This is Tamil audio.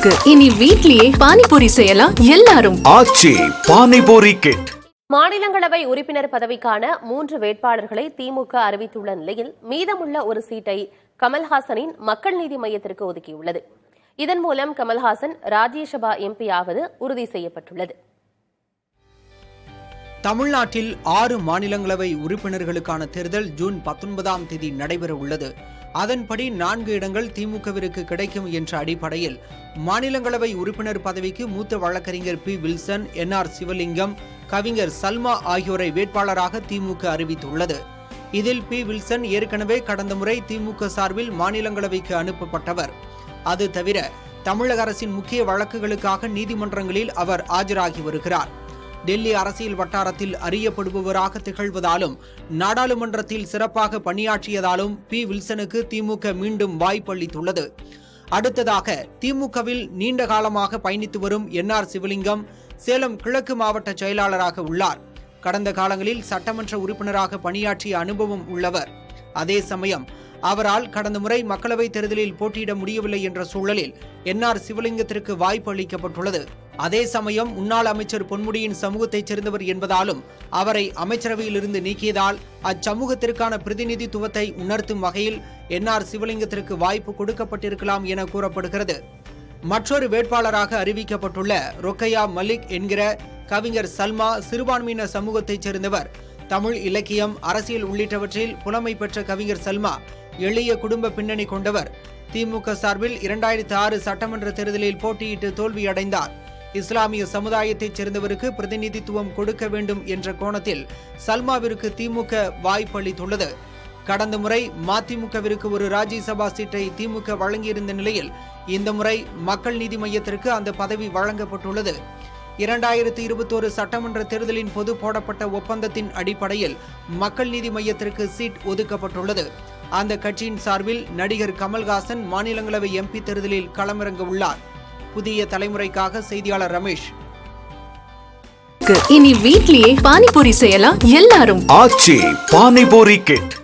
இனி வீட்லயே பானிபூரி செய்யலாம் எல்லாரும். ஆச்சி பானிபூரி கிட். மாநிலங்களவை உறுப்பினர் பதவிக்கான 3 வேட்பாளர்களை திமுக அறிவித்துள்ள நிலையில் மீதமுள்ள ஒரு சீட்டை கமல்ஹாசனின் மக்கள் நீதி மையத்திற்கு ஒதுக்கியுள்ளது. இதன் மூலம் கமல்ஹாசன் ராஜ்யசபா எம்பி ஆவது உறுதி செய்யப்பட்டுள்ளது. தமிழ்நாட்டில் 6 மாநிலங்களவை உறுப்பினர்களுக்கான தேர்தல் ஜூன் 19ஆம் தேதி நடைபெற உள்ளது. அதன்படி 4 இடங்கள் திமுகவிற்கு கிடைக்கும் என்ற அடிப்படையில் மாநிலங்களவை உறுப்பினர் பதவிக்கு மூத்த வழக்கறிஞர் பி. வில்சன், என்.ஆர். சிவலிங்கம், கவிஞர் சல்மா ஆகியோரை வேட்பாளராக திமுக அறிவித்துள்ளது. இதில் பி. வில்சன் ஏற்கனவே கடந்த முறை திமுக சார்பில் மாநிலங்களவைக்கு அனுப்பப்பட்டவர். அது தவிர தமிழக அரசின் முக்கிய வழக்குகளுக்காக நீதிமன்றங்களில் அவர் ஆஜராகி வருகிறார். டெல்லி அரசியல் வட்டாரத்தில் அறியப்படுபவராக திகழ்வதாலும் நாடாளுமன்றத்தில் சிறப்பாக பணியாற்றியதாலும் பி. வில்சனுக்கு திமுக மீண்டும் வாய்ப்பளித்துள்ளது. அடுத்ததாக திமுகவில் நீண்ட காலமாக பயணித்து வரும் என்.ஆர். சிவலிங்கம் சேலம் கிழக்கு மாவட்ட செயலாளராக உள்ளார். கடந்த காலங்களில் சட்டமன்ற உறுப்பினராக பணியாற்றிய அனுபவம் உள்ளவர். அதே சமயம் அவரால் கடந்த முறை மக்களவைத் தேர்தலில் போட்டியிட முடியவில்லை என்ற சூழலில் என்.ஆர். சிவலிங்கத்திற்கு வாய்ப்பு அளிக்கப்பட்டுள்ளது. அதே சமயம் முன்னாள் அமைச்சர் பொன்முடியின் சமூகத்தைச் சேர்ந்தவர் என்பதாலும் அவரை அமைச்சரவையிலிருந்து நீக்கியதால் அச்சமூகத்திற்கான பிரதிநிதித்துவத்தை உணர்த்தும் வகையில் என்.ஆர். சிவலிங்கத்திற்கு வாய்ப்பு கொடுக்கப்பட்டிருக்கலாம் என கூறப்படுகிறது. மற்றொரு வேட்பாளராக அறிவிக்கப்பட்டுள்ள ரொக்கையா மலிக் என்கிற கவிஞர் சல்மா சிறுபான்மையின சமூகத்தைச் சேர்ந்தவர். தமிழ் இலக்கியம், அரசியல் உள்ளிட்டவற்றில் புலமை பெற்ற கவிஞர் சல்மா எளிய குடும்ப பின்னணி கொண்டவர். திமுக சார்பில் 2006 சட்டமன்ற தேர்தலில் போட்டியிட்டு தோல்வியடைந்தார். இஸ்லாமிய சமுதாயத்தைச் சேர்ந்தவருக்கு பிரதிநிதித்துவம் கொடுக்க வேண்டும் என்ற கோணத்தில் சல்மாவிற்கு திமுக வாய்ப்பளித்துள்ளது. கடந்த முறை மதிமுகவிற்கு ஒரு ராஜ்யசபா சீட்டை திமுக வழங்கியிருந்த நிலையில் இந்த முறை மக்கள் நீதி மையத்திற்கு அந்த பதவி வழங்கப்பட்டுள்ளது. 2021 சட்டமன்ற தேர்தலின் போது போடப்பட்ட ஒப்பந்தத்தின் அடிப்படையில் மக்கள் நீதி மையத்திற்கு சீட் ஒதுக்கப்பட்டுள்ளது. அந்த கட்சியின் சார்பில் நடிகர் கமல்ஹாசன் மாநிலங்களவை எம்பி தேர்தலில் களமிறங்க உள்ளார். புதிய தலைமுறைக்காக செய்தியாளர் ரமேஷ். இனி வீட்லயே பானிபூரி செய்யலாம் எல்லாரும். ஆச்சி பானிபூரி கிட்.